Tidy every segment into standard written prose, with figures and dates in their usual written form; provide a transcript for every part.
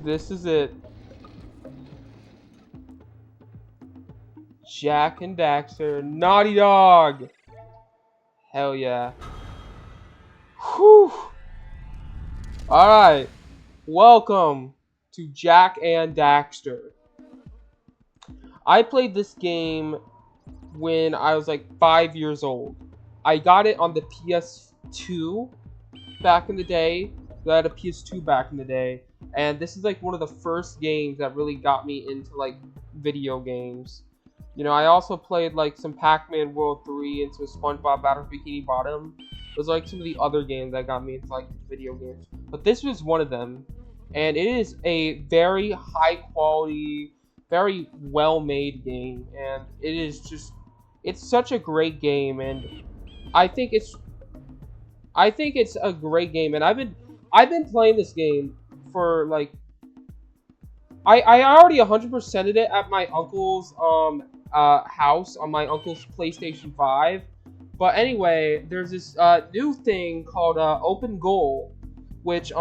This is it. Jack and Daxter. Naughty Dog. Hell yeah. Whew. Alright. Welcome to Jack and Daxter. I played this game when I was like 5 years old. I got it on the PS2 back in the day. I had a PS2 back in the day. And this is like one of the first games that really got me into like video games. You know, I also played like some Pac-Man World 3 and some SpongeBob Battle for Bikini Bottom. Those are like some of the other games that got me into like video games. But this was one of them. And it is a very high quality, very well made game. And it is just, it's such a great game. And I think it's a great game. And I've been playing this game for like, I already 100%ed it at my uncle's house on my uncle's PlayStation 5. But anyway, there's this new thing called Open Goal, which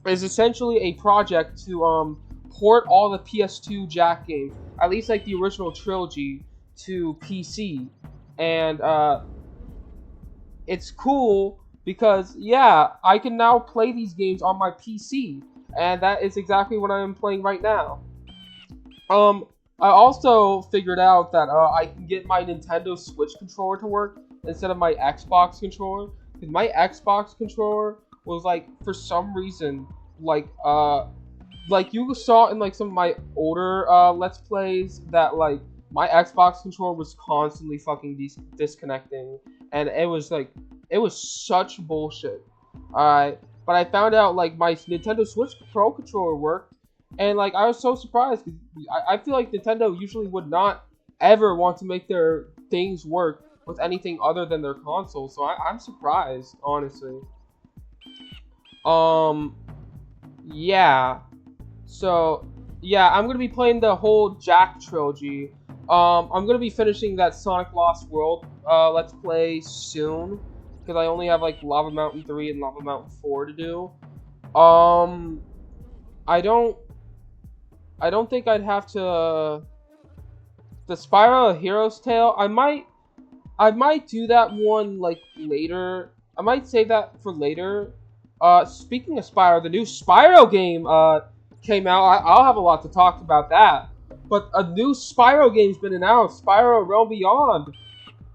is essentially a project to port all the PS2 Jack games, at least like the original trilogy, to PC. And it's cool because yeah, I can now play these games on my PC. And that is exactly what I am playing right now. I also figured out that I can get my Nintendo Switch controller to work instead of my Xbox controller. Because my Xbox controller was like, for some reason, like you saw in like some of my older Let's Plays, that like my Xbox controller was constantly fucking disconnecting. And it was such bullshit. Alright. But I found out like my Nintendo Switch Pro controller worked, and like I was so surprised because I feel like Nintendo usually would not ever want to make their things work with anything other than their console. So I'm surprised, honestly. Yeah. So yeah, I'm gonna be playing the whole Jack trilogy. I'm gonna be finishing that Sonic Lost World Let's Play soon, because I only have like Lava Mountain 3 and Lava Mountain 4 to do. I don't think I'd have to. The Spyro Hero's Tale, I might do that one like later. I might save that for later. Speaking of Spyro, the new Spyro game came out. I'll have a lot to talk about that. But a new Spyro game's been announced, Spyro Realm Beyond.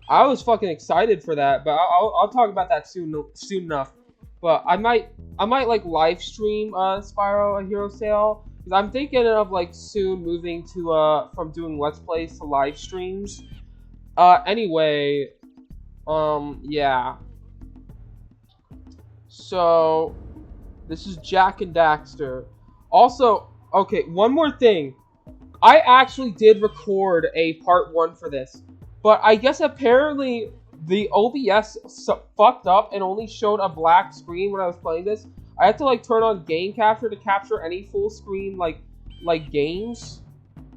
I was fucking excited for that, but I'll talk about that soon enough. But I might like live stream Spyro A Hero's Tale, because I'm thinking of like soon moving to from doing Let's Plays to live streams. Anyway, yeah. So this is Jack and Daxter. Also, okay, one more thing. I actually did record a part 1 for this. But I guess apparently the OBS fucked up and only showed a black screen when I was playing this. I had to like turn on game capture to capture any full screen like games,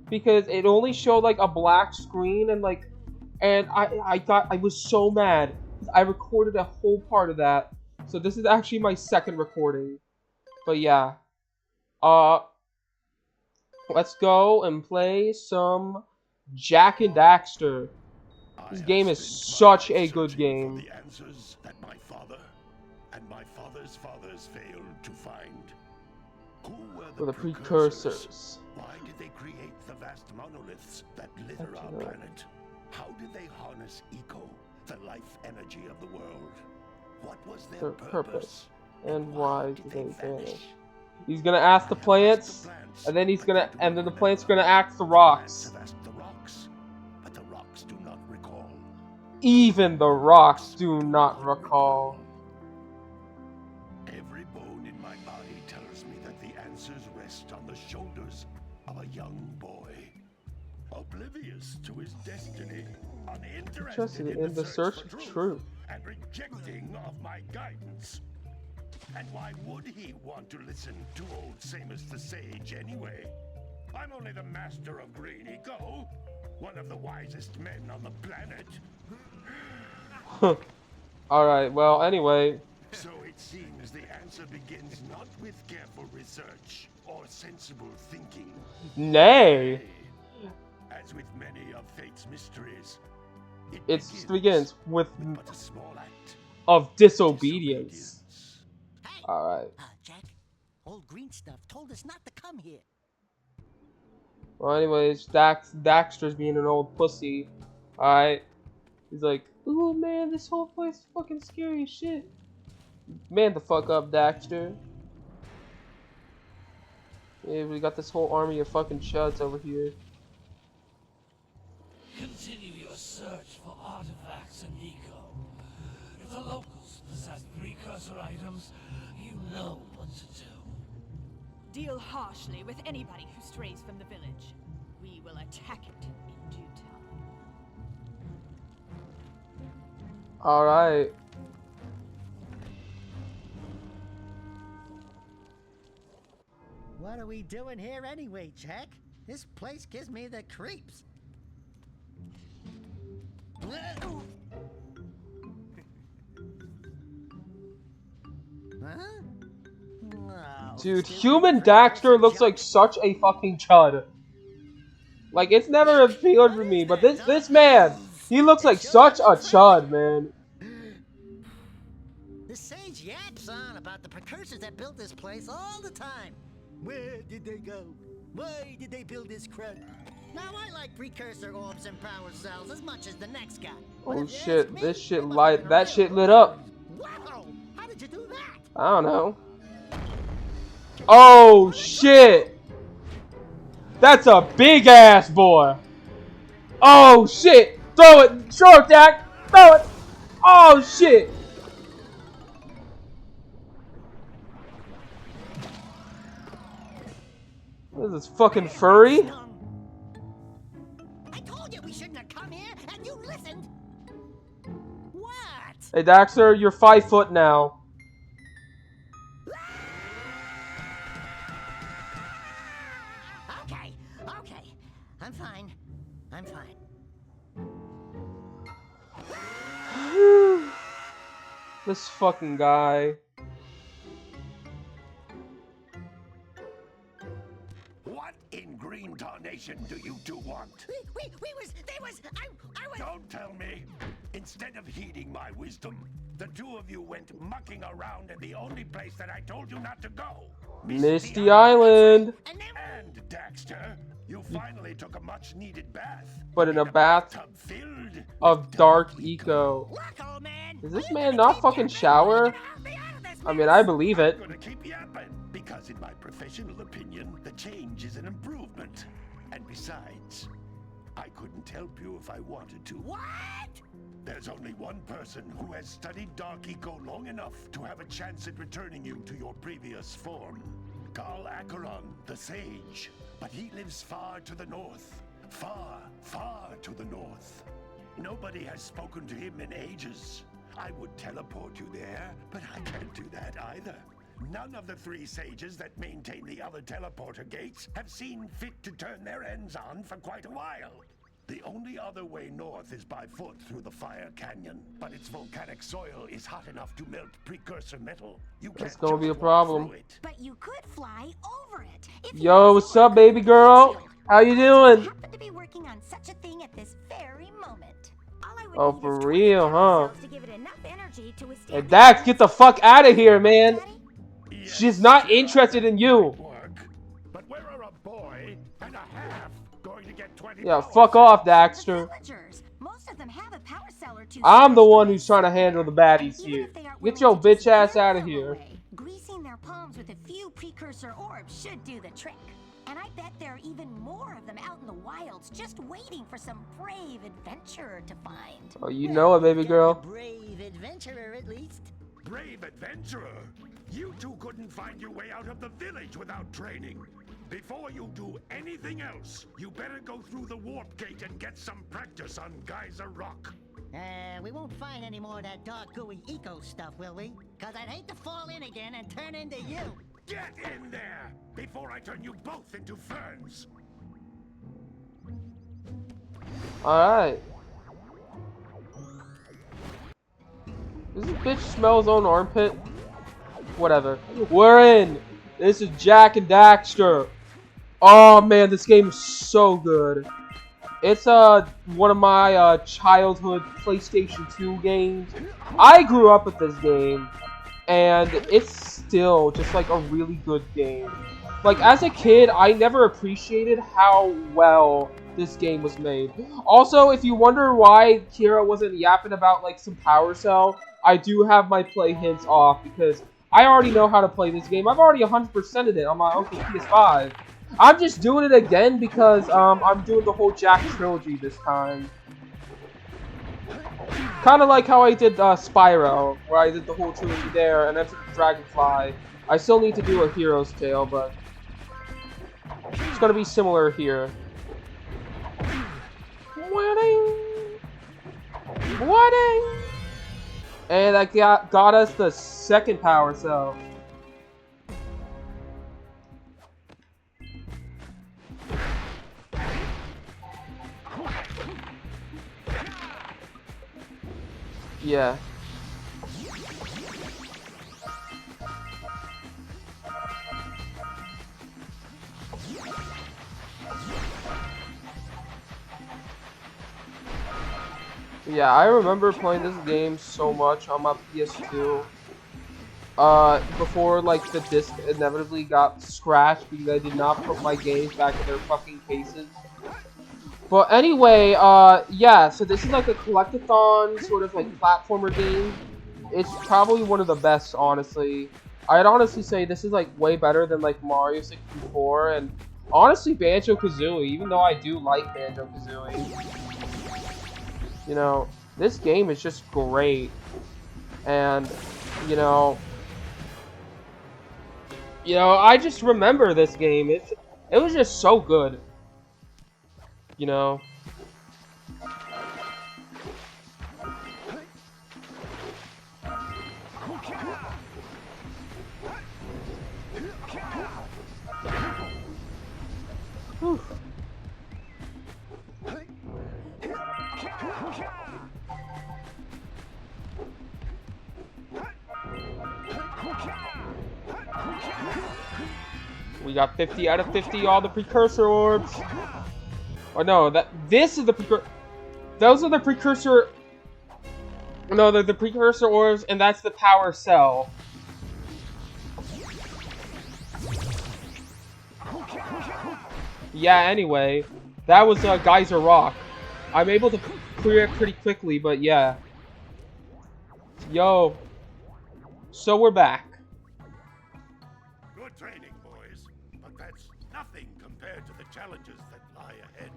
because it only showed like a black screen, and I was so mad. I recorded a whole part of that. So this is actually my second recording. But yeah. Let's go and play some Jack and Daxter. This game is such a good game. The answers that my father and my father's fathers failed to find. Who were the precursors? Why did they create the vast monoliths that litter our planet? How did they harness eco, the life energy of the world? What was their purpose? And why did they vanish? He's gonna ask the plants, and then the plants gonna ask the rocks. Even the rocks do not recall. Every bone in my body tells me that the answers rest on the shoulders of a young boy, oblivious to his destiny, uninterested in the search of truth, and rejecting of my guidance. And why would he want to listen to old Samus the Sage anyway? I'm only the master of Green Eco, one of the wisest men on the planet. Alright, well, anyway. So it It seems the answer begins not with careful research or sensible thinking. Nay. As with many of fate's mysteries, It begins with but a small act of disobedience. Hey, Alright. Jack, old green stuff told us not to come here. Well, anyways, Daxter's being an old pussy. Alright. He's like, ooh, man, this whole place is fucking scary as shit. Man the fuck up, Daxter. Yeah, we got this whole army of fucking chuds over here. Continue your search for artifacts and eco. If the locals possess precursor items, you know what to do. Deal harshly with anybody who strays from the village. We will attack it in due time. Alright. What are we doing here anyway, Jack? This place gives me the creeps. Huh? Oh, Dude, stupid human Precursor Daxter looks junk. like such a fucking chud. Like, it's never appealed to me, but this man, he looks like such a chud, man. The sage yaps on about the precursors that built this place all the time. Where did they go? Why did they build this crud? Now I like precursor orbs and power cells as much as the next guy. But Oh if you shit, ask me, this shit they must light, have been that around shit for lit up. Wow! How did you do that? I don't know. Oh shit! That's a big ass boy. Oh shit! Throw it, throw it, Dak! Throw it! Oh shit! What is this fucking furry? I told you we shouldn't have come here, and you listened. What? Hey Daxter, you're 5 foot now. Okay, okay. I'm fine. I'm fine. This fucking guy. What in green tarnation do you two want? They was, I was. Don't tell me. Instead of heeding my wisdom, the two of you went mucking around in the only place that I told you not to go. Misty Island. And Daxter, you finally took a much-needed bath. But in a bath bathtub filled of dark eco. Look, old man. Does this man not fucking shower? I mean, I believe it. I'm gonna keep yapping because, in my professional opinion, the change is an improvement. And besides, I couldn't help you if I wanted to. What? There's only one person who has studied Dark Eco long enough to have a chance at returning you to your previous form. Carl Acheron, the Sage. But he lives far to the north. Far, far to the north. Nobody has spoken to him in ages. I would teleport you there, but I can't do that either. None of the 3 sages that maintain the other teleporter gates have seen fit to turn their ends on for quite a while. The only other way north is by foot through the Fire Canyon, but its volcanic soil is hot enough to melt precursor metal. You That's can't gonna just be a walk problem. through it. But you could fly over it. If you Yo, what's up, baby girl? How you I doing? happen to be working on such a thing at this very moment. All I would Oh, need for is 20 real, power huh? cells to give it enough energy to Hey, withstand Dax, get the fuck out of here, man. Daddy? Yes, She's not sure, interested in you. might work. But where are a boy and a half going to get 20 Yeah, power fuck off, The Daxter. villagers. Most of them have a power cell or two. I'm the stashed one away who's trying to somewhere. handle the baddies Even here. if they aren't Get willing your to just bitch ass give out of them here. away, greasing their palms with a few precursor orbs should do the trick. And I bet there are even more of them out in the wilds, just waiting for some brave adventurer to find. Oh, you know it, baby girl. Brave adventurer, at least. Brave adventurer! You two couldn't find your way out of the village without training. Before you do anything else, you better go through the warp gate and get some practice on Geyser Rock. We won't find any more of that dark gooey eco stuff, will we? Cause I'd hate to fall in again and turn into you. Get in there before I turn you both into ferns. Alright. Does this bitch smell his own armpit? Whatever. We're in. This is Jack and Daxter. Oh man, this game is so good. It's one of my childhood PlayStation 2 games. I grew up with this game, and it's still just like a really good game. Like as a kid, I never appreciated how well this game was made. Also, if you wonder why Kira wasn't yapping about like some Power Cell, I do have my play hints off because I already know how to play this game. I've already 100%ed it on my Uncle PS5. I'm just doing it again because I'm doing the whole Jack trilogy this time. Kind of like how I did Spyro, where I did the whole trilogy there, and then Dragonfly. I still need to do a Hero's Tale, but it's gonna be similar here. Wedding. And that got us the second Power Cell. Yeah. Yeah, I remember playing this game so much on my PS2. Before like the disc inevitably got scratched because I did not put my games back in their fucking cases. But anyway, yeah, so this is like a collectathon sort of like platformer game. It's probably one of the best, honestly. I'd honestly say this is like way better than like Mario 64 and honestly Banjo-Kazooie, even though I do like Banjo-Kazooie. You know, this game is just great. And, you know, I just remember this game. It was just so good. You know. Whew. We got 50 out of 50 all the Precursor orbs. Oh no, this is the Precursor. Those are the Precursor. No, they're the Precursor orbs, and that's the Power Cell. Yeah, anyway, that was Geyser Rock. I'm able to clear it pretty quickly, but yeah. Yo. So we're back. Good training, boys, but that's nothing compared to the challenges that lie ahead.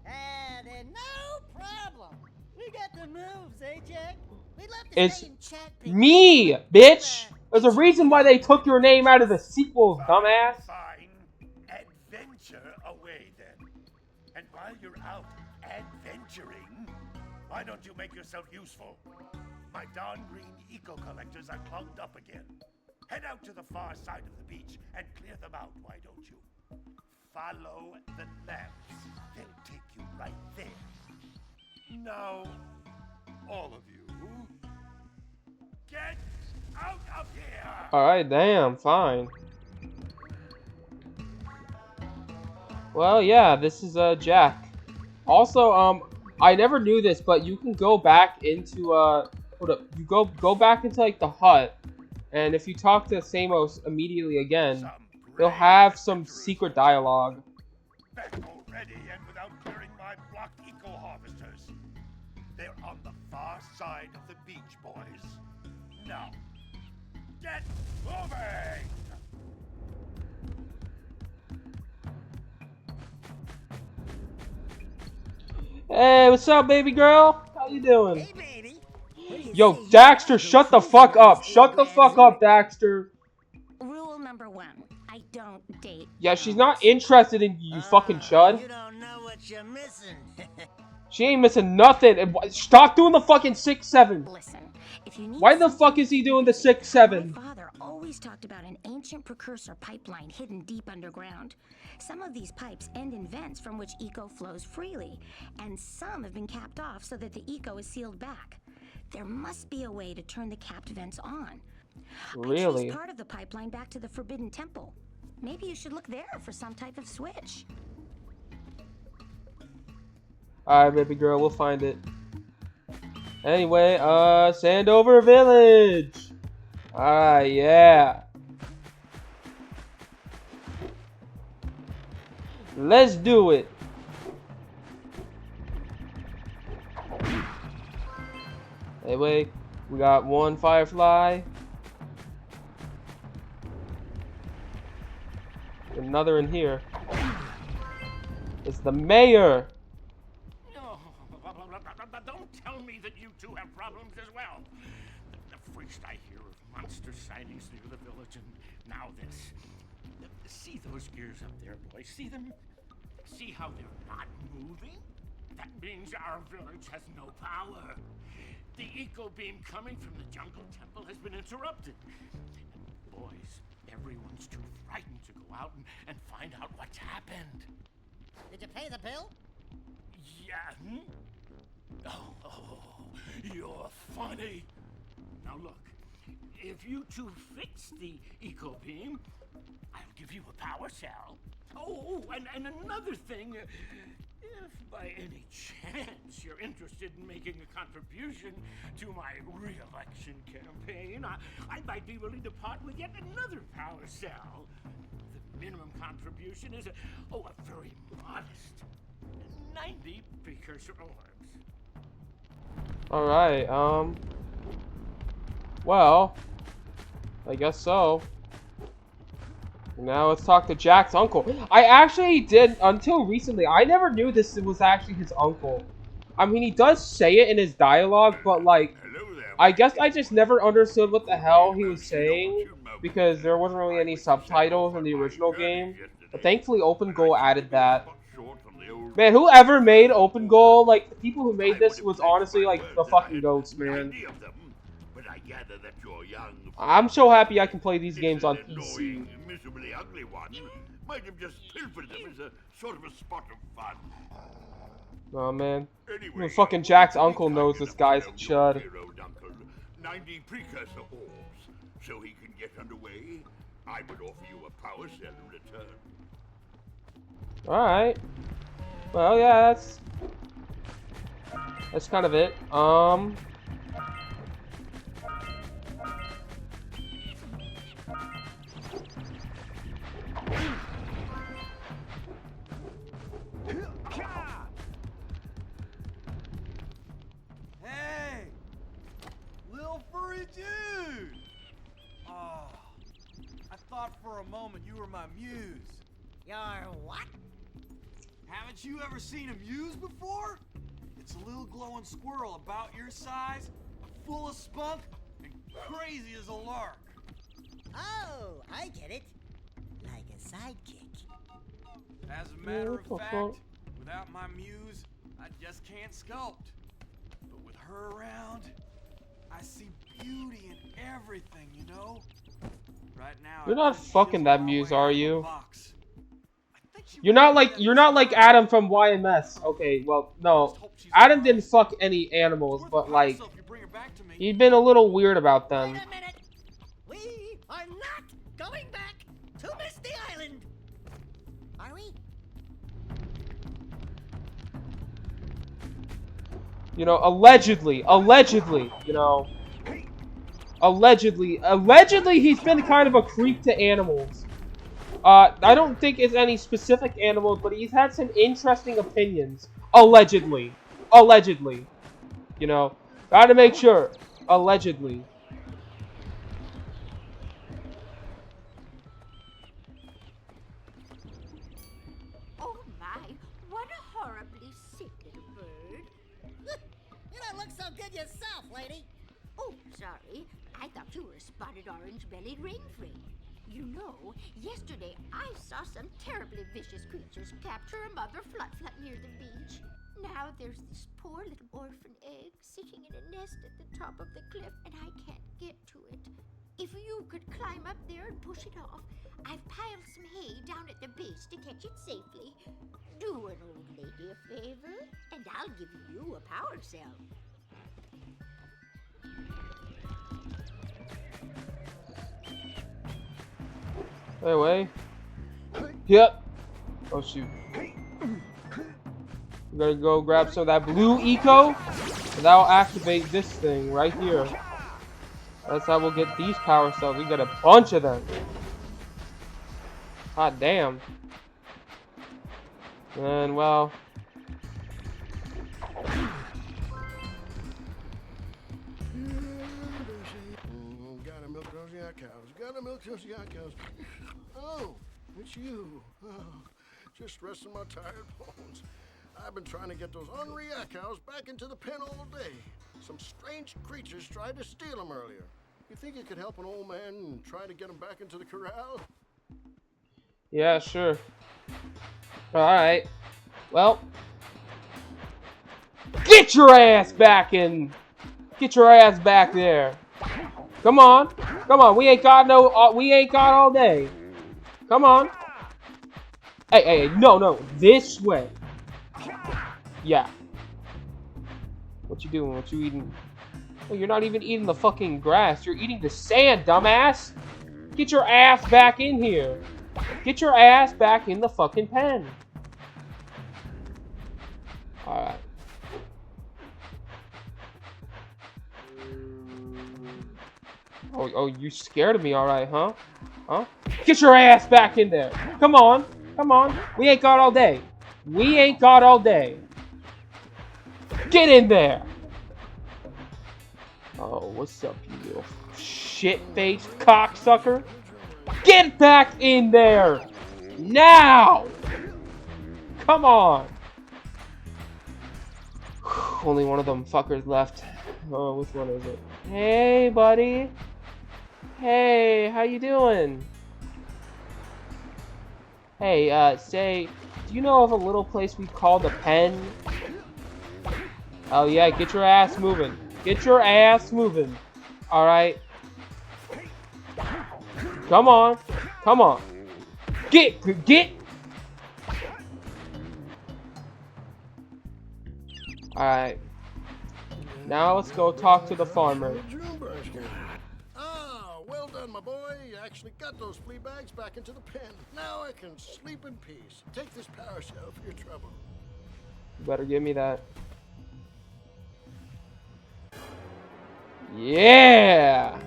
And no problem. We got the moves, eh, Jack? We'd love to It's stay in chat. me, bitch! There's a reason why they took your name out of the sequels, dumbass. Fine. Adventure away then. And while you're out adventuring, why don't you make yourself useful? My darn green eco-collectors are clogged up again. Head out to the far side of the beach and clear them out, why don't you? Follow the lamps. They'll take you right there. Now, all of you, get out of here! Alright, damn, fine. Well, yeah, this is Jack. Also, I never knew this, but you can go back into hold up, you go back into like the hut, and if you talk to Samos immediately again, they'll have some secret dialogue. Back already and without clearing my block eco-harvesters. They're on the far side of the beach, boys. Now, get moving! Hey, what's up, baby girl? How you doing? Hey, baby. Yo, Daxter, shut the fuck up. Shut the fuck up, Daxter. Rule number 1. I don't date. Yeah, she's not interested in you, fucking chud. You don't know what you're missing. She ain't missing nothing. And stop doing the fucking 6-7. Listen, if you need Why the fuck is he doing the 6-7? My father always talked about an ancient precursor pipeline hidden deep underground. Some of these pipes end in vents from which eco flows freely, and some have been capped off so that the eco is sealed back. There must be a way to turn the capped vents on. I Really? traced part of the pipeline back to the Forbidden Temple. Maybe you should look there for some type of switch. Alright, baby girl, we'll find it. Anyway, Sandover Village! Alright, yeah. Let's do it! Anyway, we got one Firefly. Another in here. It's the mayor! No, don't tell me that you two have problems as well. First I hear of monster sightings near the village, and now this. See those gears up there, boys? See them? See how they're not moving? That means our village has no power. The eco beam coming from the jungle temple has been interrupted. And boys, everyone's too frightened to go out and find out what's happened. Did you pay the bill? Yeah. Oh, you're funny. Now look, if you two fix the eco beam, I'll give you a power cell. Oh, and another thing, if by any chance you're interested in making a contribution to my re-election campaign, I might be willing to part with yet another power cell. The minimum contribution is a very modest 90 precursor orbs. Alright, well, I guess so. Now let's talk to Jack's uncle. I actually did, until recently, I never knew this was actually his uncle. I mean, he does say it in his dialogue, but like, I guess I just never understood what the hell he was saying, because there wasn't really any subtitles in the original game. But thankfully, Open Goal added that. Man, whoever made Open Goal, like, the people who made this was honestly, like, the fucking goats, man. I'm so happy I can play these games on PC. Miserably ugly one might have just pilfered them as a sort of a spot of fun. Oh man, Anyway, even fucking Jack's uncle knows this guy's a chud. 90 precursor orbs, so he can get underway. I would offer you a power cell in return. All right. Well, yeah, that's kind of it. Hey! Little furry dude! Oh, I thought for a moment you were my muse. Your what? Haven't you ever seen a muse before? It's a little glowing squirrel about your size, full of spunk, and crazy as a lark. Oh, I get it. Like a sidekick. As a matter What the of fact, fuck? without my muse, I just can't sculpt. But with her around, I see beauty in everything, you know? Right now, You're I not couldn't fucking chisel that my muse, way out are of a you? box. I think she You're not like Adam. Adam from YMS. Okay, well, no. Adam didn't fuck any animals, but like, he'd been a little weird about them. Wait a minute. We are not going back to Misty Island. Are we? You know, allegedly, you know. Allegedly, he's been kind of a creep to animals. I don't think it's any specific animals, but he's had some interesting opinions. Allegedly. You know, gotta make sure. Allegedly. Oh my, what a horribly sick little bird. You don't look so good yourself, lady. Oh, sorry. I thought you were a spotted orange-bellied rainframe. You know, yesterday I saw some terribly vicious creatures capture a mother flut-flut near the beach. Now there's this poor little orphan egg sitting in a nest at the top of the cliff, and I can't get to it. If you could climb up there and push it off, I've piled some hay down at the base to catch it safely. Do an old lady a favor, and I'll give you a power cell. Anyway. Yep. Oh shoot. We're gonna go grab some of that blue eco, and that'll activate this thing right here. That's how we'll get these power cells. We got a bunch of them. Hot damn. And well. Gotta milk those yak cows. Gotta milk those yak cows. Oh, it's you. Oh, just resting my tired bones. I've been trying to get those ornery yak cows back into the pen all day. Some strange creatures tried to steal them earlier. You think you could help an old man and try to get them back into the corral? Yeah, sure. Alright. Well. Get your ass back in. Get your ass back there. Come on. Come on. We ain't got all day. Come on. Hey, no. This way. Yeah. What you doing? What you eating? Oh, you're not even eating the fucking grass. You're eating the sand, dumbass. Get your ass back in here. Get your ass back in the fucking pen. Alright. Oh, you scared of me, alright, huh? Huh? Get your ass back in there. Come on. Come on. We ain't got all day. We ain't got all day. Get in there. Oh, what's up, you little shit-faced cocksucker? Get back in there. Now. Come on. Only one of them fuckers left. Oh, which one is it? Hey, buddy. Hey, how you doing? Hey, say, do you know of a little place we call the pen? Oh yeah, get your ass moving. Get your ass moving. Alright. Come on. Come on. Get. Alright. Now let's go talk to the farmer. Ah, well done, my boy. You actually got those flea bags back into the pen. Now I can sleep in peace. Take this power cell for your trouble. You better give me that. Yeah!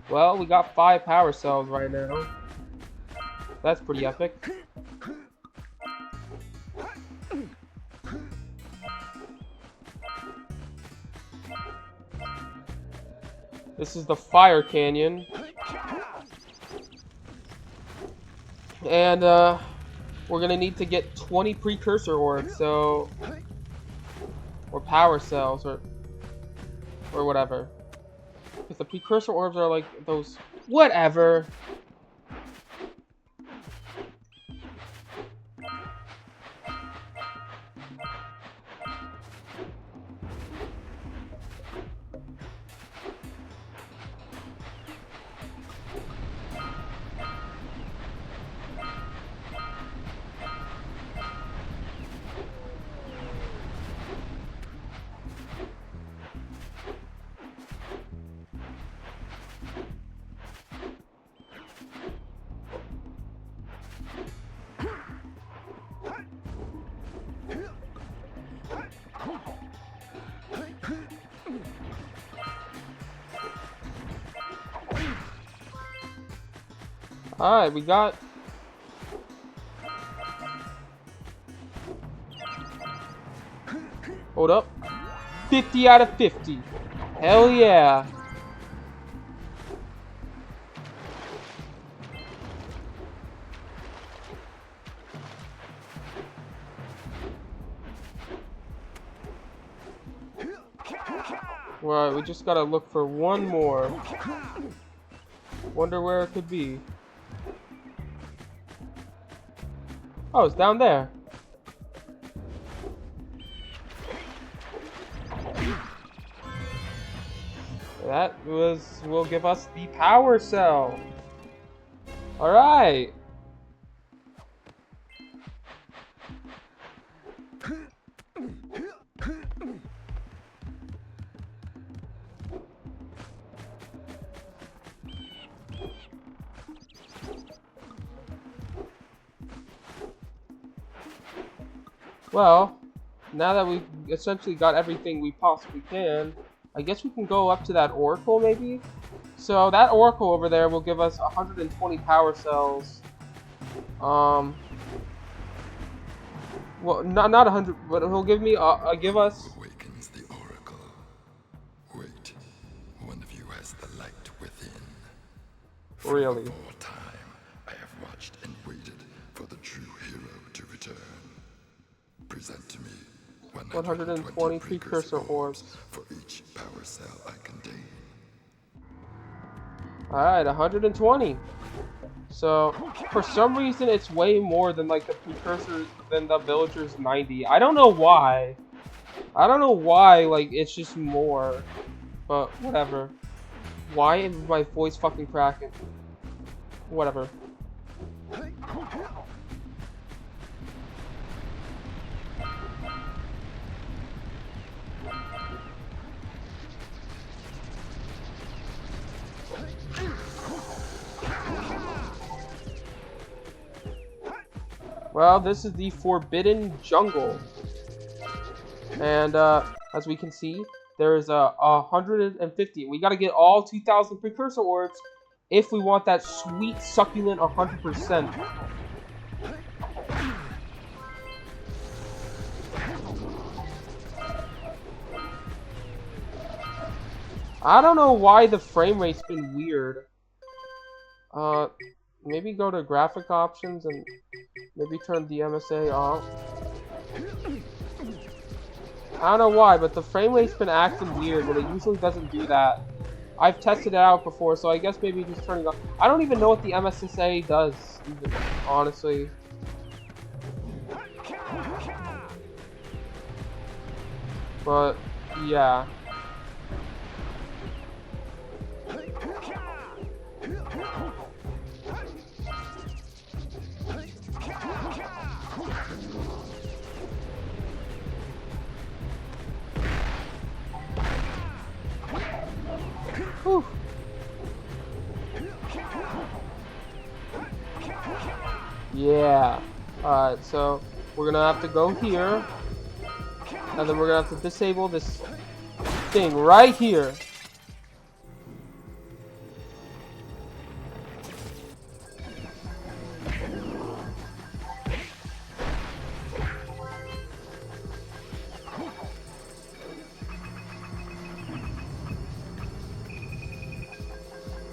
Well, we got 5 power cells right now. That's pretty epic. This is the fire canyon. And, we're gonna need to get 20 precursor orbs, so... Or power cells, or whatever. Because the precursor orbs are like those... Whatever! Alright, we got... Hold up. 50 out of 50. Hell yeah. Right, we just gotta look for one more. Wonder where it could be. Oh, it's down there. That will give us the power cell. All right. Well, now that we've essentially got everything we possibly can, I guess we can go up to that oracle maybe? So that oracle over there will give us 120 power cells. Well, not 100, but he'll give me give us. Awakens the oracle. Wait, one of you has the light within. Really? For all time, I have watched and waited for the true hero to return. Present to me 120 precursor orbs for each power cell I contain. Alright, 120. So, for some reason, it's way more than like the precursor, than the villagers 90. I don't know why. I don't know why, like, it's just more. But, whatever. Why is my voice fucking cracking? Whatever. Well, this is the Forbidden Jungle. And, as we can see, there is 150. We gotta get all 2,000 Precursor Orbs if we want that sweet, succulent 100%. I don't know why the frame rate's been weird. Maybe go to graphic options and maybe turn the MSA off. I don't know why, but the frame rate's been acting weird when it usually doesn't do that. I've tested it out before, so I guess maybe just turning off. I don't even know what the MSA does, even, honestly. But, yeah. Whew. Yeah. Alright, so we're gonna have to go here. And then we're gonna have to disable this thing right here.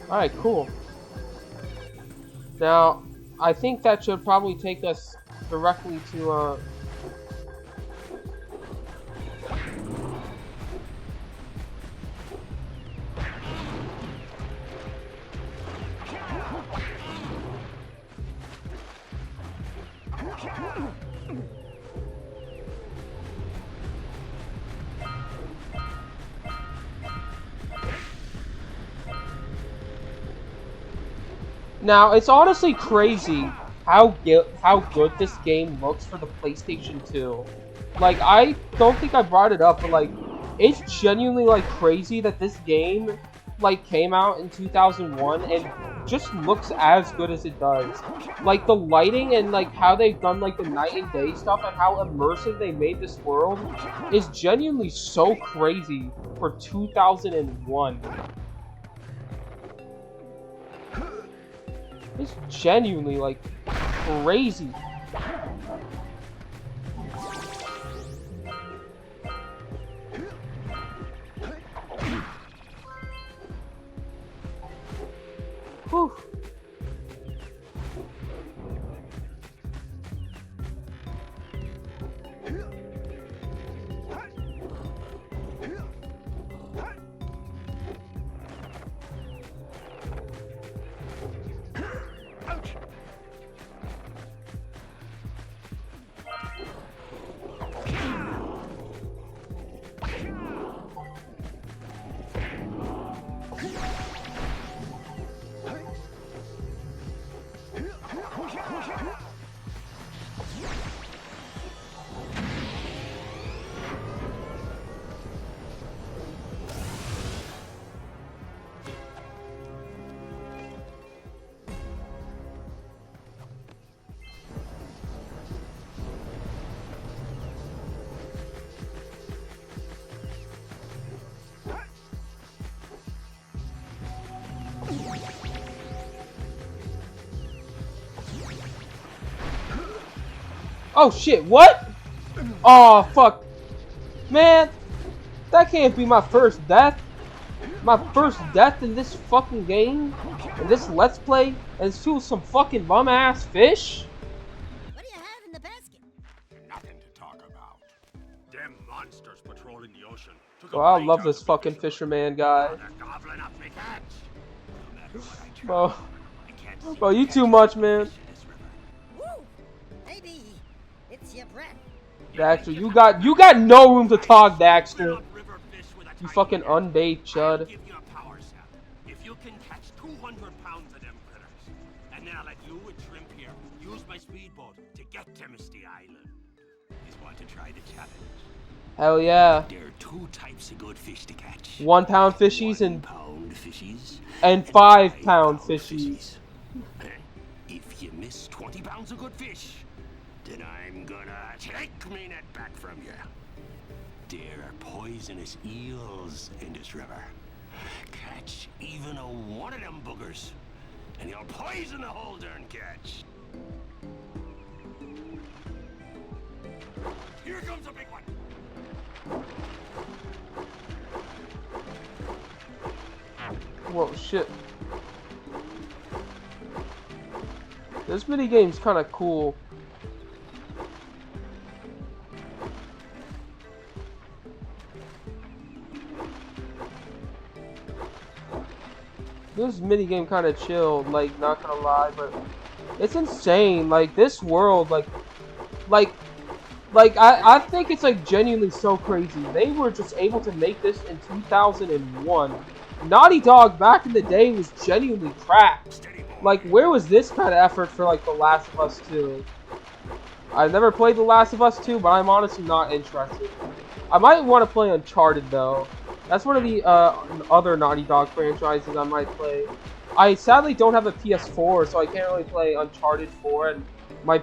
Alright, cool. Now, I think that should probably take us directly to, Now, it's honestly crazy how good this game looks for the PlayStation 2. Like, I don't think I brought it up, but, like, it's genuinely, like, crazy that this game, like, came out in 2001 and just looks as good as it does. Like, the lighting and, like, how they've done, like, the night and day stuff and how immersive they made this world is genuinely so crazy for 2001. It's genuinely, like, crazy. Whew. Oh shit, what? Oh fuck. Man, that can't be my first death. My first death in this fucking game? In this Let's Play? And it's to some fucking bum ass fish? What do you have in the basket? Nothing to talk about. Them monsters patrolling the ocean. Bro, I love this fucking fisherman guy. Bro, you too much, man. Woo! Maybe it's your breath. Daxter, you got no room to talk, Daxter. You fucking unbathed chud. If you can catch 200 pounds of them critters, and then I'll let you and Shrimp here use my speedboat to get to Misty Island. You want to try the challenge? Hell yeah. There are two types of good fish to catch. 1 pound fishies and 1 pound fishies and 5 pound fishies. If you miss 20 pounds of good fish, then I'm gonna take me net back from you. There are poisonous eels in this river. Catch even one of them boogers, and you'll poison the whole darn catch. Here comes a big one. Whoa, shit. This minigame's kind of cool. This minigame kind of chilled, like, not gonna lie, but it's insane. Like, this world, I think it's, like, genuinely so crazy. They were just able to make this in 2001. Naughty Dog back in the day was genuinely crap. Like, where was this kind of effort for, like, The Last of Us 2? I've never played The Last of Us 2, but I'm honestly not interested. I might want to play Uncharted, though. That's one of the other Naughty Dog franchises I might play. I sadly don't have a PS4, so I can't really play Uncharted 4. And my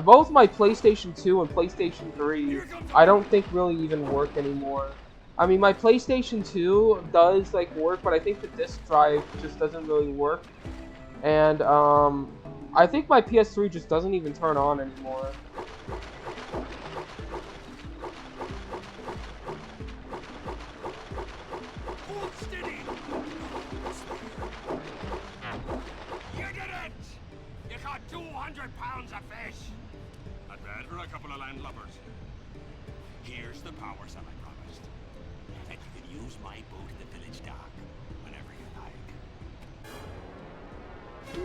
both my PlayStation 2 and PlayStation 3, I don't think really even work anymore. I mean, my PlayStation 2 does, like, work, but I think the disc drive just doesn't really work. And, I think my PS3 just doesn't even turn on anymore. You did it! You caught 200 pounds of fish! Not bad for a couple of landlubbers. Here's the power cell I promised. And you can use my boat at the village dock whenever you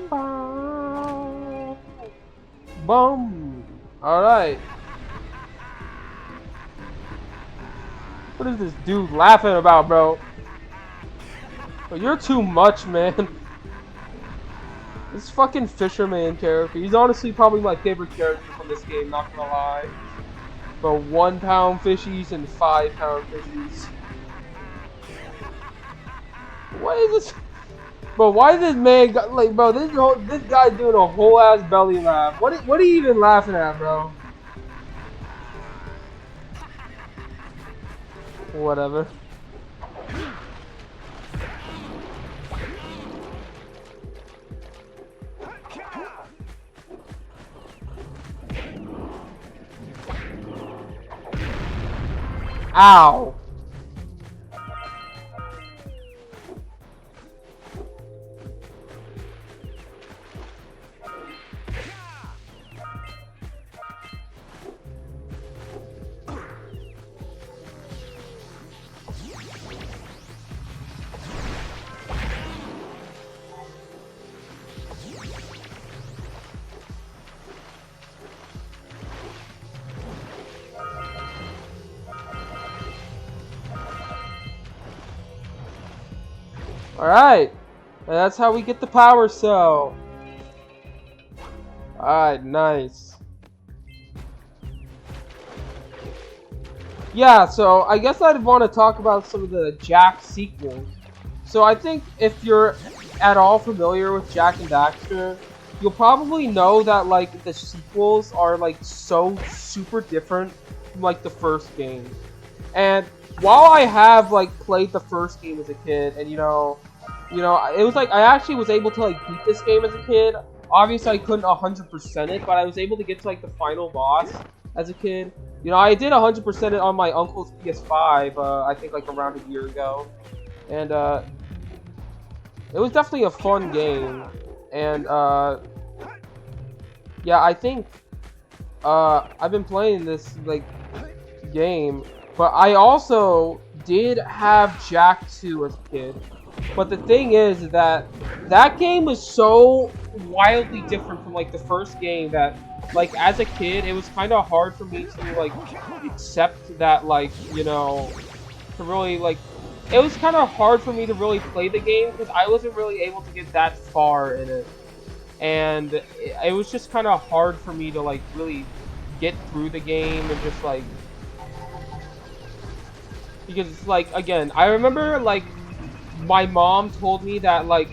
like. Boom! Alright. What is this dude laughing about, bro? Bro, you're too much, man. This fucking fisherman character. He's honestly probably my favorite character from this game, not gonna lie. But 1 pound fishies and 5 pound fishies. What is this? Bro, why is this man like, bro? This guy doing a whole ass belly laugh. What are you even laughing at, bro? Whatever. Ow. Alright, and that's how we get the power cell. Alright, nice. Yeah, so I guess I'd want to talk about some of the Jak sequels. So I think if you're at all familiar with Jak and Daxter, you'll probably know that, like, the sequels are, like, so super different from, like, the first game. And while I have, like, played the first game as a kid, and, you know, it was like, I actually was able to, like, beat this game as a kid. obviously I couldn't 100% it, but I was able to get to like the final boss as a kid. You know, I did 100% it on my uncle's PS5, I think like around a year ago. And it was definitely a fun game. And yeah, I think I've been playing this like game, but I also did have Jak 2 as a kid. But the thing is that that game was so wildly different from like the first game that like as a kid it was kind of hard for me to like accept that, like, you know, to really like, it was kind of hard for me to really play the game because I wasn't really able to get that far in it. And it was just kind of hard for me to like really get through the game and just like, because like, again, I remember like my mom told me that like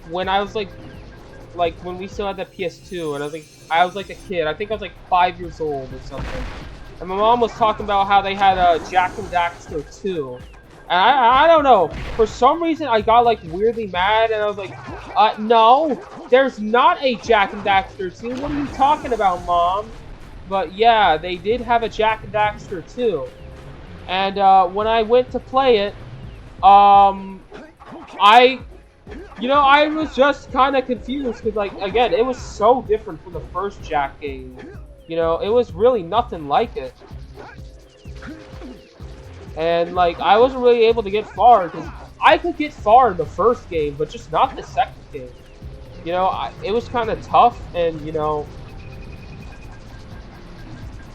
when I was like when we still had the PS2 and I was like a kid, I think I was like 5 years old or something, and my mom was talking about how they had Jak and Daxter 2. And I don't know, for some reason I got like weirdly mad and I was like, no, there's not a Jak and Daxter 2, what are you talking about, Mom? But yeah, they did have a Jak and Daxter 2. And when I went to play it, I was just kind of confused because, like, again, it was so different from the first Jak game. You know, it was really nothing like it. And, like, I wasn't really able to get far because I could get far in the first game, but just not the second game. You know, it was kind of tough, and, you know,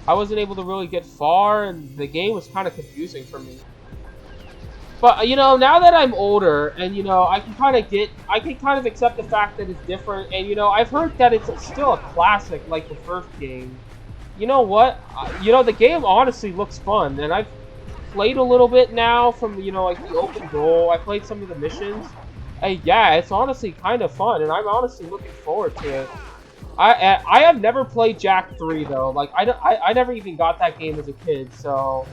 I wasn't able to really get far, and the game was kind of confusing for me. But, you know, now that I'm older, and, you know, I can kind of accept the fact that it's different, and, you know, I've heard that it's still a classic like the first game. You know what? You know, the game honestly looks fun, and I've played a little bit now from, you know, like the open goal. I played some of the missions. And yeah, it's honestly kind of fun, and I'm honestly looking forward to it. I have never played Jak 3 though. Like I never even got that game as a kid, so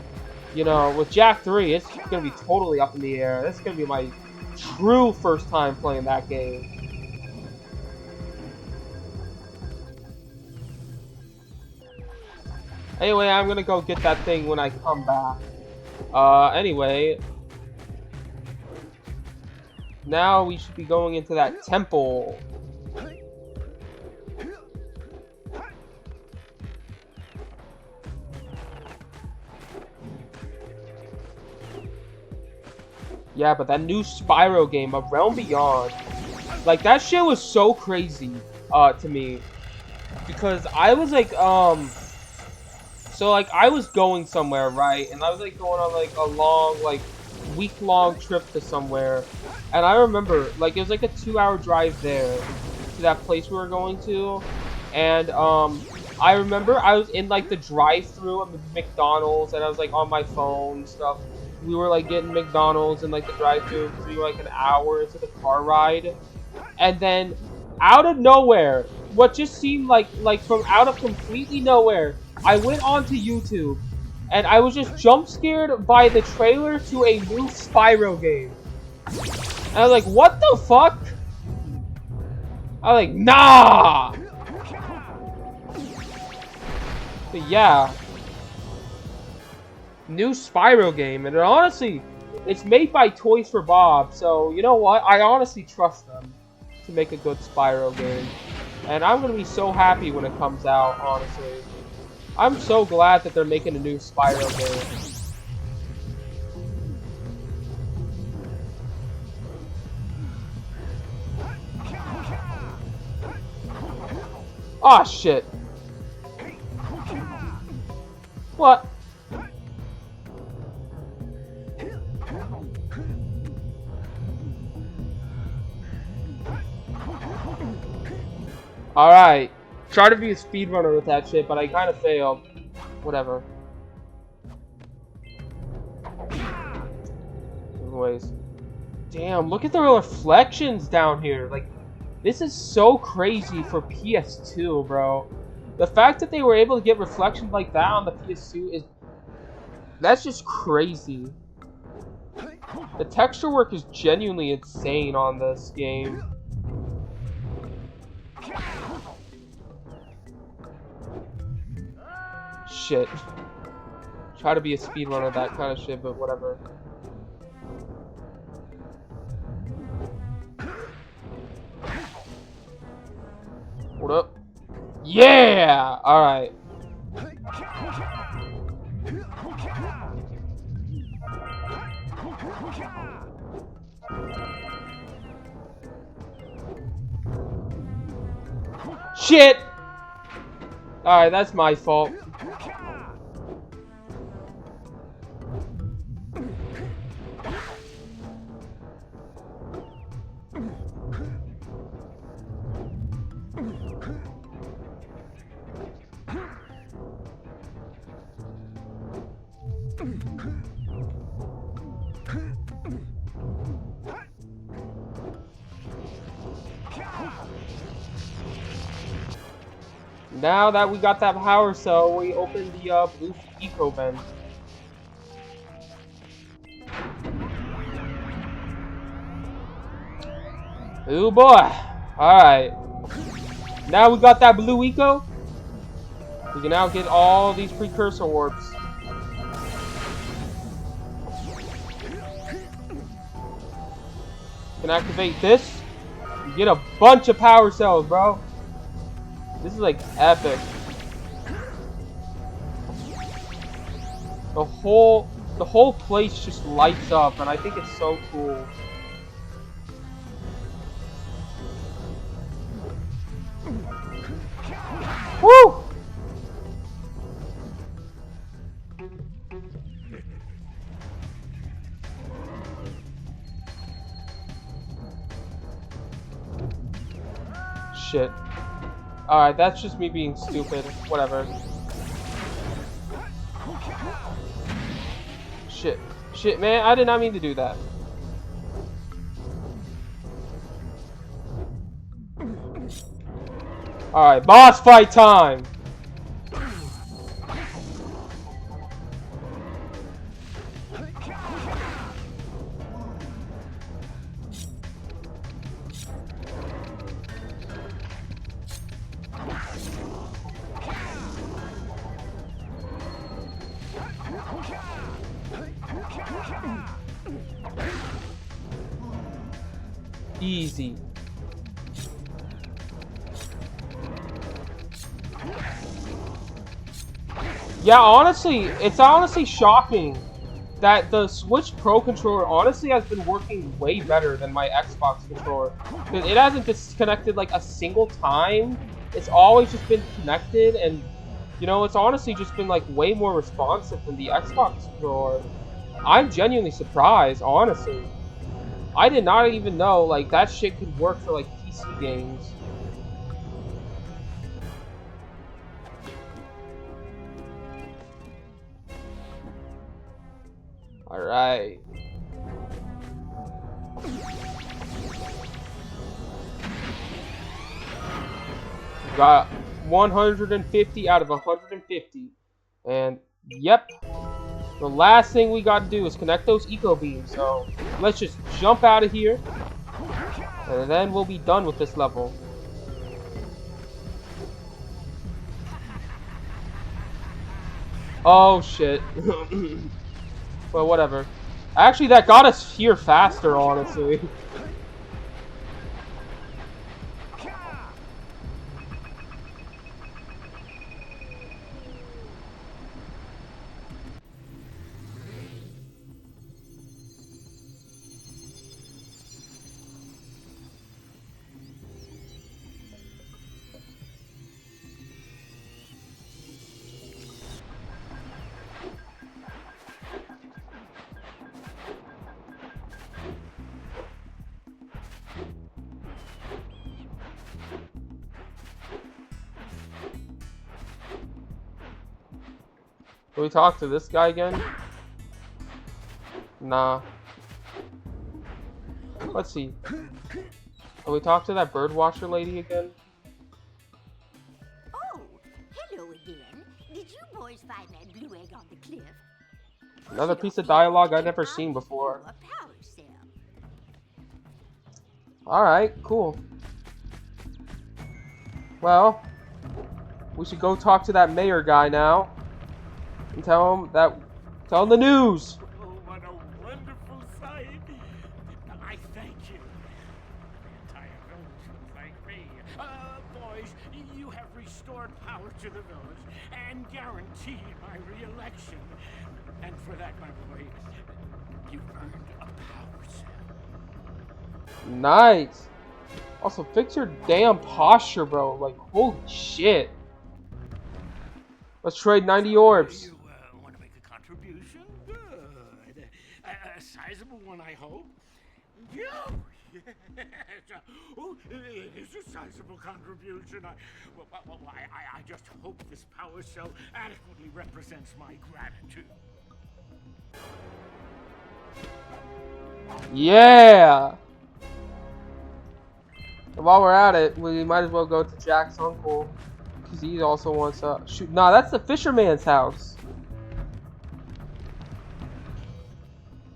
you know, with Jak 3, it's gonna be totally up in the air. This is gonna be my true first time playing that game. Anyway, I'm gonna go get that thing when I come back. Anyway, now we should be going into that temple. Yeah, but that new Spyro game, A Realm Beyond, like, that shit was so crazy, to me. Because I was like, so, like, I was going somewhere, right? And I was, like, going on, like, a long, like, week-long trip to somewhere. And I remember, like, it was, like, a 2-hour drive there to that place we were going to. And, I remember I was in, like, the drive-thru of McDonald's, and I was, like, on my phone and stuff. We were, like, getting McDonald's and, like, the drive-thru because we were, like, an hour into the car ride. And then, out of nowhere, what just seemed like from out of completely nowhere, I went onto YouTube, and I was just jump-scared by the trailer to a new Spyro game. And I was like, what the fuck? I was like, nah! But yeah. New Spyro game, and honestly, it's made by Toys for Bob, so you know what? I honestly trust them to make a good Spyro game. And I'm gonna be so happy when it comes out, honestly. I'm so glad that they're making a new Spyro game. Aw, shit. What? Alright. Try to be a speedrunner with that shit, but I kind of failed. Whatever. Anyways. Damn, look at the reflections down here. Like, this is so crazy for PS2, bro. The fact that they were able to get reflections like that on the PS2 is... that's just crazy. The texture work is genuinely insane on this game. Shit. Try to be a speedrunner, that kind of shit, but whatever. What up? Yeah! Alright. Shit! Alright, that's my fault. Now that we got that power cell, we open the blue eco vent. Oh boy! Alright. Now we got that blue eco. We can now get all these precursor orbs. We can activate this. You get a bunch of power cells, bro. This is like epic. The whole place just lights up, and I think it's so cool. Woo! Shit. Alright, that's just me being stupid. Whatever. Shit. Shit, man, I did not mean to do that. Alright, boss fight time! Easy. Yeah, honestly, it's honestly shocking that the Switch Pro controller honestly has been working way better than my Xbox controller. It hasn't disconnected like a single time. It's always just been connected, and you know, it's honestly just been like way more responsive than the Xbox controller. I'm genuinely surprised, honestly. I did not even know like that shit could work for like PC games. All right. Got 150 out of 150. And yep. The last thing we got to do is connect those eco beams. So let's just jump out of here. And then we'll be done with this level. Oh shit. But whatever. Actually, that got us here faster, honestly. Can we talk to this guy again? Nah. Let's see. Can we talk to that birdwatcher lady again? Oh, hello again. Did you boys find that blue egg on the cliff? Another piece of dialogue I've never seen before. Alright, cool. Well, we should go talk to that mayor guy now and tell him the news. Oh, what a wonderful sight. I thank you. The entire village will thank me. Boys, you have restored power to the village and guaranteed my re-election. And for that, my boy, you've earned a power cell. Nice. Also, fix your damn posture, bro. Like, holy shit. Let's trade 90 orbs. You want to make a contribution? Good. A sizable one, I hope. Yeah. Yes. Oh, it is a sizable contribution. I just hope this power cell adequately represents my gratitude. Yeah. And while we're at it, we might as well go to Jack's uncle, because he also wants to shoot. Nah, that's the fisherman's house.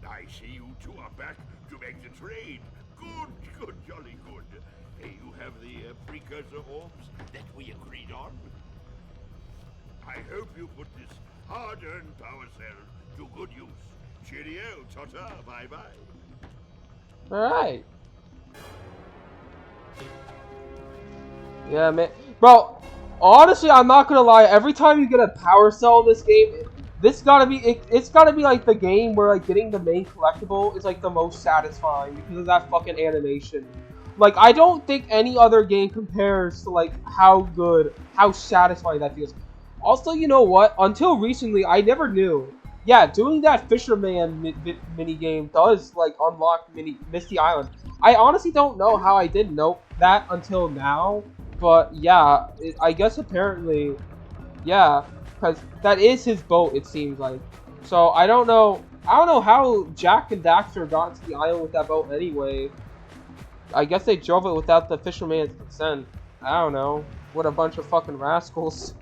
I see you two are back to make the trade. Good, jolly good. Hey, you have the precursor orbs that we agreed on? I hope you put this hard-earned power cell to good use. Cheerio, ta-ta, bye-bye. Alright. Yeah, man. Bro, honestly, I'm not gonna lie. Every time you get a power cell in this game, it's gotta be like the game where like getting the main collectible is like the most satisfying because of that fucking animation. Like, I don't think any other game compares to like how satisfying that feels. Also, you know what? Until recently, I never knew. Yeah, doing that Fisherman mini game does like unlock Misty Island. I honestly don't know how I didn't know that until now, but yeah, I guess apparently, yeah, because that is his boat. It seems like. So I don't know how Jack and Daxter got to the island with that boat anyway. I guess they drove it without the fisherman's consent. I don't know. What a bunch of fucking rascals.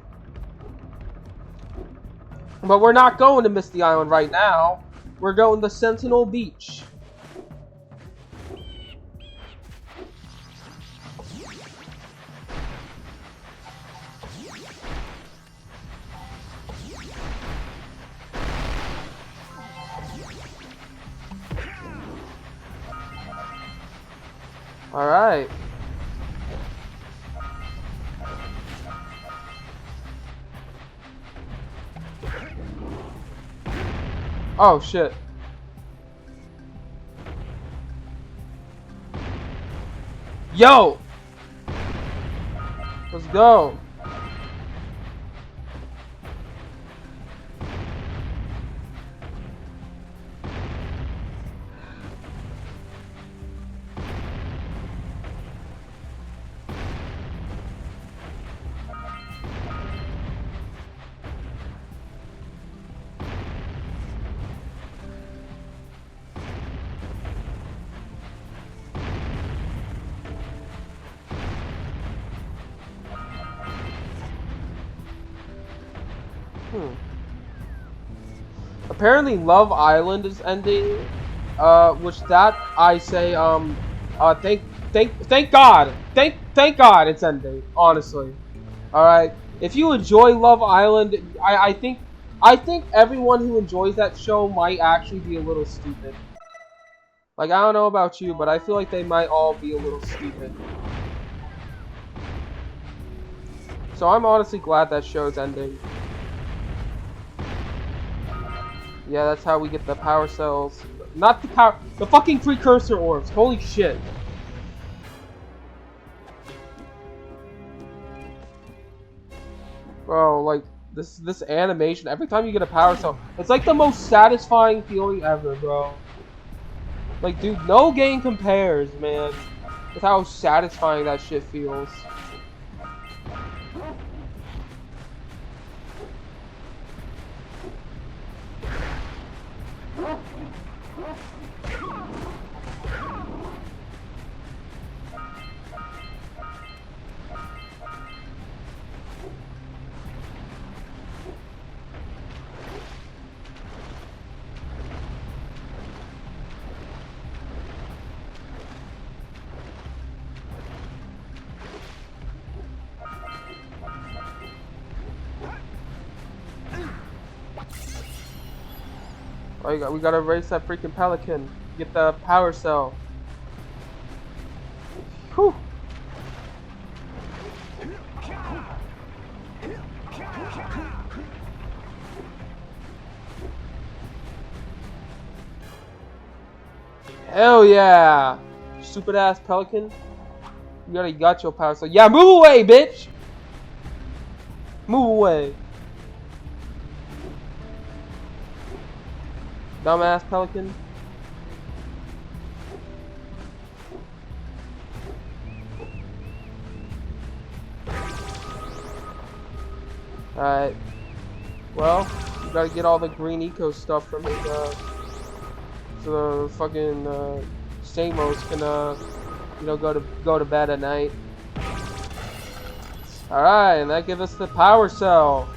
But we're not going to Misty Island right now. We're going to Sentinel Beach. All right. Oh shit. Yo! Let's go. Apparently Love Island is ending, which that I say, thank God it's ending, honestly. Alright, if you enjoy Love Island, I think everyone who enjoys that show might actually be a little stupid. Like, I don't know about you, but I feel like they might all be a little stupid. So I'm honestly glad that show's ending. Yeah, that's how we get the power cells. Not the fucking precursor orbs. Holy shit. Bro, like, this animation, every time you get a power cell, it's like the most satisfying feeling ever, bro. Like, dude, no game compares, man, with how satisfying that shit feels. We gotta race that freaking pelican. Get the power cell. Whew. Hell yeah! Stupid ass pelican. You already got your power cell. Yeah, move away, bitch! Move away. Dumbass pelican. Alright. Well, you gotta get all the green eco stuff from his, so the fucking, Stamos can, you know, go to bed at night. Alright, and that gives us the power cell.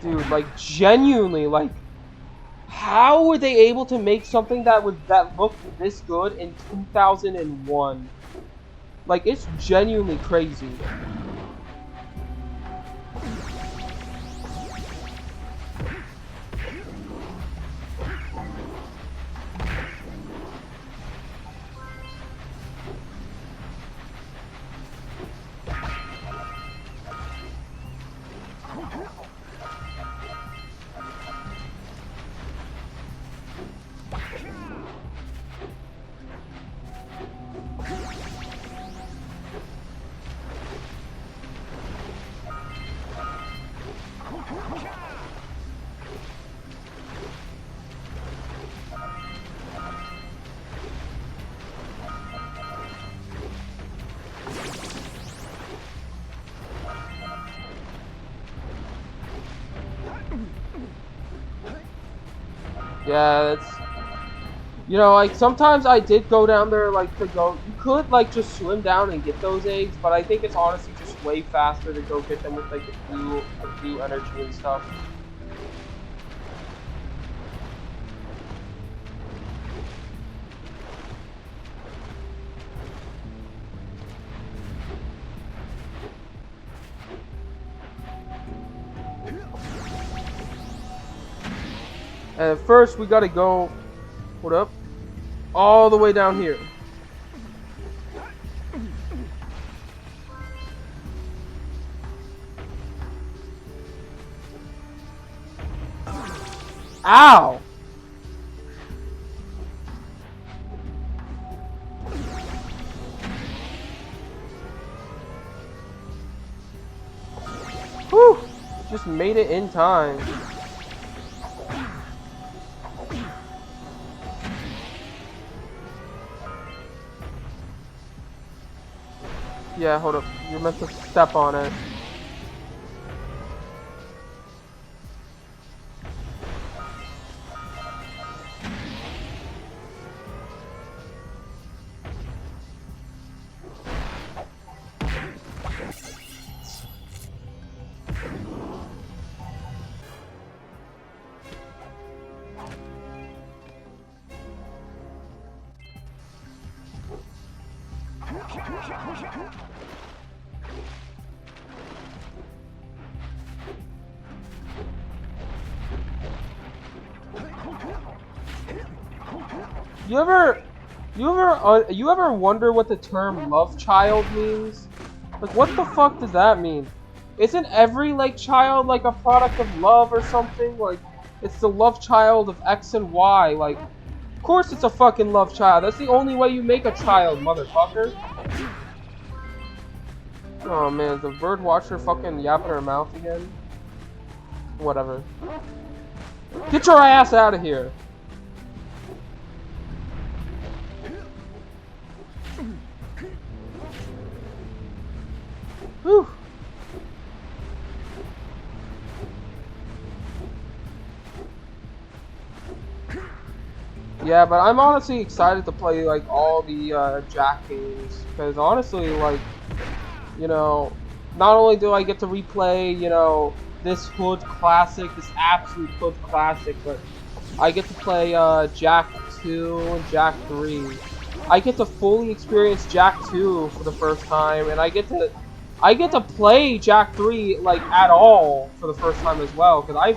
Dude, like, genuinely, like, how were they able to make something that looked this good in 2001? Like, it's genuinely crazy. Yeah, that's... You know, like, sometimes I did go down there, like, to go... You could, like, just swim down and get those eggs, but I think it's honestly just way faster to go get them with, like, the blue energy and stuff. And first, we gotta go... Hold up. All the way down here. Ow! Whew! Just made it in time. Yeah, hold up. You're meant to step on it. You ever wonder what the term love child means? Like, what the fuck does that mean? Isn't every, like, child, like, a product of love or something? Like, it's the love child of X and Y. Like, of course it's a fucking love child. That's the only way you make a child, motherfucker. Oh, man, is the bird watcher fucking yapping her mouth again? Whatever. Get your ass out of here! Whew. Yeah, but I'm honestly excited to play like all the Jack games because honestly, like, you know, not only do I get to replay, this hood classic, this absolute hood classic, but I get to play Jack 2 and Jack 3. I get to fully experience Jack 2 for the first time, and I get to play Jack 3 like at all for the first time as well because I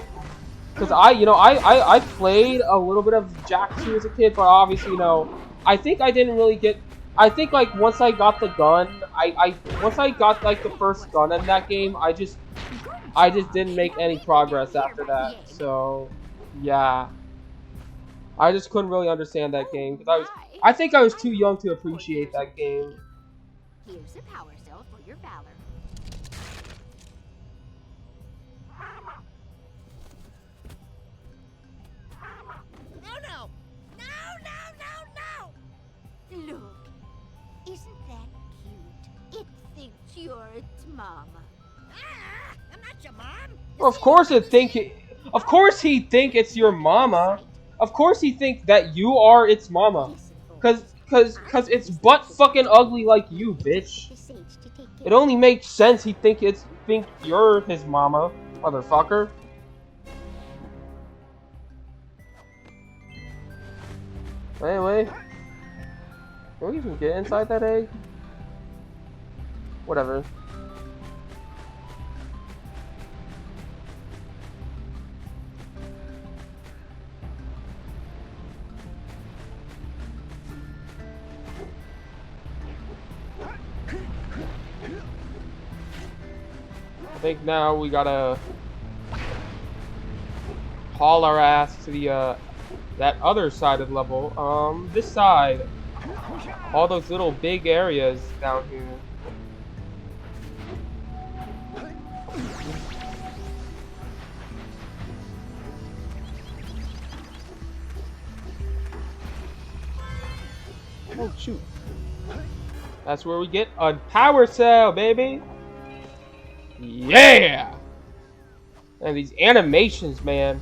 played a little bit of Jack 2 as a kid, but obviously, I think I didn't really get. I think like once I got the gun, once I got like the first gun in that game, I just didn't make any progress after that. So yeah, I just couldn't really understand that game because I think I was too young to appreciate that game. Here's a power cell for your valor. Oh no! No! Look, isn't that cute? It thinks you're its mama. Ah, I'm not your mom. Well, of course he think it's your mama. Of course he think that you are its mama. Cause it's butt fucking ugly like you, bitch. It only makes sense he think you're his mama, motherfucker. Anyway, can we even get inside that egg? Whatever. I think now we gotta haul our ass to the that other side of the level. This side. All those little big areas down here. Oh shoot. That's where we get a power cell, baby. Yeah! And these animations, man.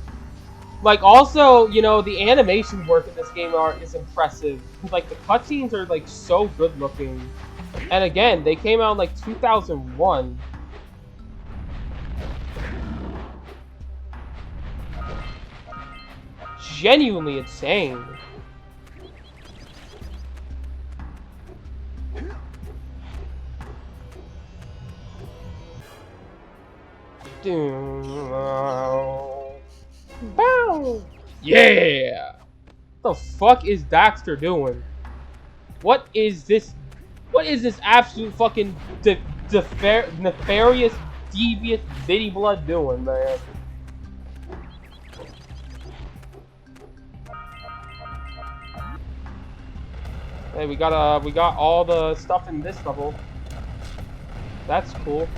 Like, also, the animation work in this game is impressive. Like, the cutscenes are, like, so good looking. And again, they came out in, like, 2001. Genuinely insane. Bow! Yeah! What the fuck is Daxter doing? What is this? What is this absolute fucking nefarious, devious bitty blood doing, man? Hey, we got all the stuff in this level. That's cool.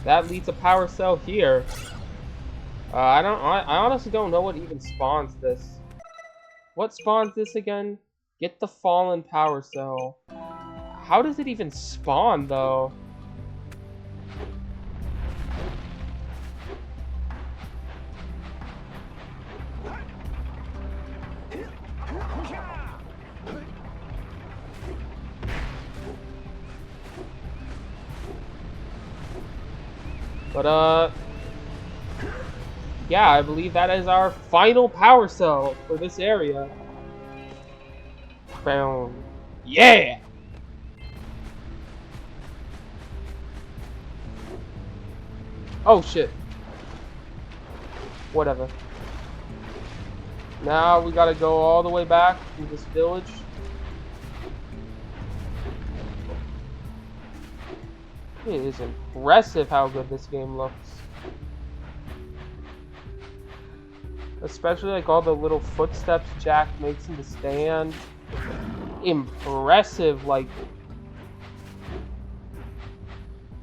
That leads a power cell here. I honestly don't know what even spawns this. What spawns this again? Get the fallen power cell. How does it even spawn though? But yeah, I believe that is our final power cell for this area. Boom. Yeah! Oh shit. Whatever. Now we gotta go all the way back to this village. It is impressive how good this game looks. Especially like all the little footsteps Jack makes in the stand. Impressive, like...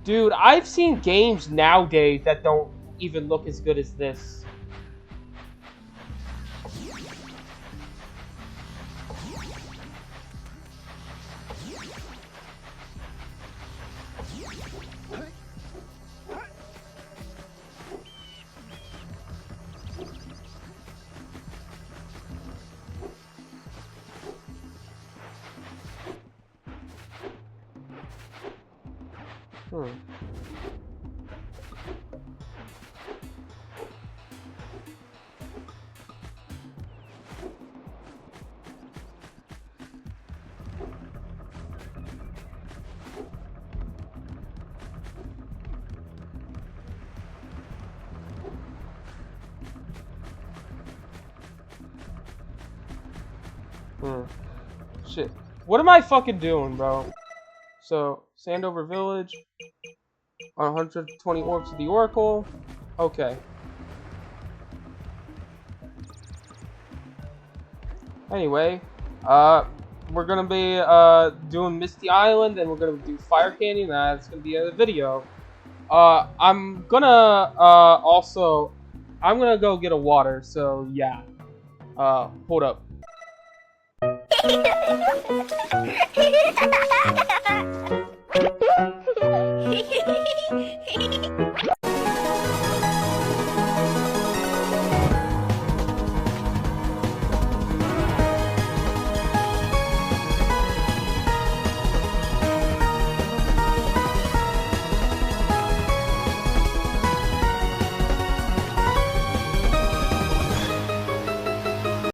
Dude, I've seen games nowadays that don't even look as good as this. Shit. What am I fucking doing, bro? So, Sandover Village. On 120 orbs of the Oracle. Okay. Anyway, we're gonna be doing Misty Island, and we're gonna do Fire Canyon. That's gonna be a video. I'm gonna I'm gonna go get a water. So yeah. Hold up.